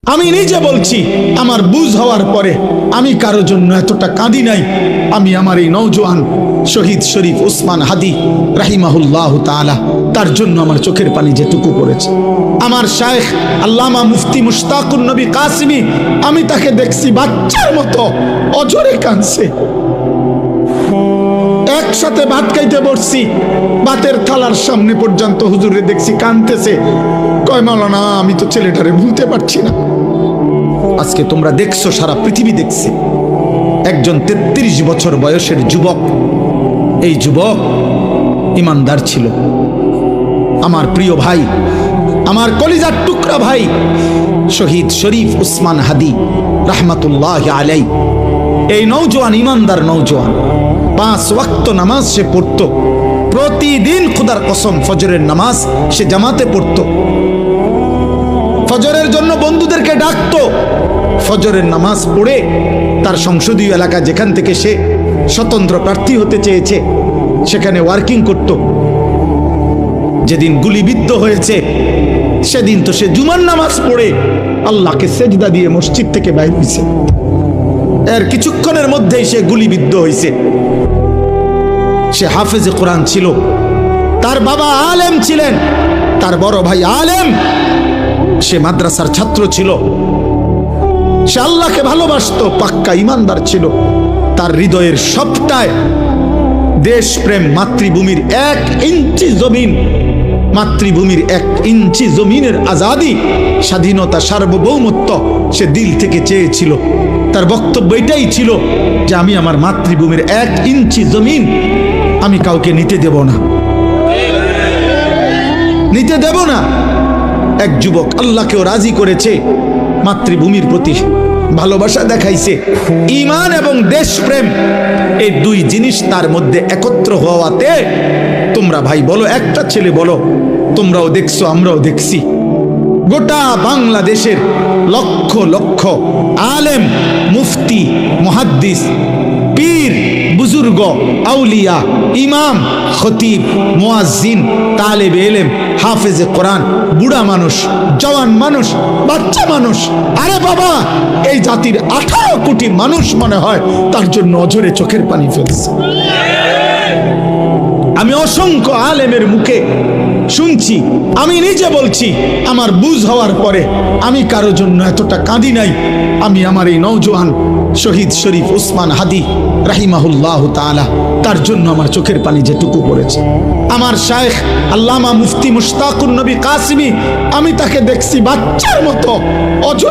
আমি নিজে বলছি, আমার বুঝ হওয়ার পরে আমি কারো জন্য এতটা কাঁদি নাই। আমি আমার এই নওজোয়ান শহীদ শরীফ উসমান হাদি রাহিমাহুল্লাহ তাআলা, তার জন্য আমার চোখের পানি যেটুকু পড়েছে। আমার শায়েখ আল্লামা মুফতি মুশতাকুন নবী কাসিমি, আমি তাকে দেখছি বাচ্চার মতো অজরে কাঁদছে। একসাথে ভাত খাইতে বসছি, ভাতের থালার সামনে পর্যন্ত হুজুরে দেখছি কাঁদতেছে। কয় মাওলানা, আমি তো ছেলেটারে ভুলতে পারছি না। আজকে তোমরা দেখছো, সারা পৃথিবী দেখছে, একজন 33 বছর বয়সের যুবক। এই যুবক ইমানদার ছিল। আমার প্রিয় ভাই, আমার কলিজার টুকরা ভাই শহীদ শরীফ উসমান হাদি রাহমাতুল্লাহ আলাই, এই নওজোয়ান ইমানদার নওজোয়ান 5 ওয়াক্ত নামাজ সে পড়তো প্রতিদিন। খুদার কসম, ফজরের নামাজ সে জামাতে পড়তো। ফজরের জন্য বন্ধুদেরকে ডাকতো। ফজরের নামাজ পড়ে তার সংসদীয় এলাকা, যেখান থেকে সে স্বতন্ত্র প্রার্থী হতে চেয়েছে, সেখানে ওয়ার্কিং করত। যেদিন গুলিবিদ্ধ হয়েছে সেদিন তো সে জুমার নামাজ পড়ে আল্লাহকে সেজদা দিয়ে মসজিদ থেকে বাইর হয়েছে। এর কিছুক্ষণের মধ্যেই সে গুলিবিদ্ধ হয়েছে। সে হাফেজে কোরআন ছিল, তার বাবা আলেম ছিলেন, তার বড় ভাই আলেম, সে মাদ্রাসার ছাত্র ছিল, সে আল্লাহকে ভালোবাসতো, পাক্কা ইমানদার ছিল। তার হৃদয়ের সবটায় দেশপ্রেম, মাতৃভূমির 1 ইঞ্চি জমিন, মাতৃভূমির 1 ইঞ্চি জমিনের আজাদি, স্বাধীনতা, সার্বভৌমত্ব সে দিল থেকে চেয়েছিল। তার বক্তব্য এটাই ছিল যে আমি আমার মাতৃভূমির 1 ইঞ্চি জমিন আমি কাউকে নিতে দেব না, নিতে দেব না। এক যুবক আল্লাহকেও রাজি করেছে, মাতৃভূমির প্রতি ভালোবাসা দেখাইছে। ঈমান এবং দেশপ্রেম, এই 2 জিনিস তার মধ্যে একত্র হওয়াতে, তোমরা ভাই বলো, একটা ছেলে বলো, তোমরাও দেখছো, আমরাও দেখছি, গোটা বাংলাদেশের লক্ষ লক্ষ আলেম, মুফতি, মুহাদ্দিস, পীর, বুজুর্গ, আউলিয়া, ইমাম, খতিব, মুয়াজ্জিন, তালেবে ইলম, হাফেজে কোরআন, বুড়া মানুষ, জওয়ান মানুষ, বাচ্চা মানুষ, আরে বাবা, এই জাতির 18 কোটি মানুষ মনে হয় তার জন্য অঝরে চোখের পানি ফেলছে। আমি অসংখ্য আলেমের মুখে শুনছি, আমি নিজে বলছি, আমার বুঝ হওয়ার পরে আমি কারো জন্য এতটা কাঁদি নাই। আমি আমার এই নওজোয়ান শহীদ শরীফ উসমান হাদি রাহিমাহুল্লাহ তাআলা, তার জন্য আমার চোখের পানি যেটুকু পড়েছে। আমার শায়েখ আল্লামা মুফতি মুশতাকুন নবী কাসিমি, আমি তাকে দেখছি বাচ্চার মতো অজরে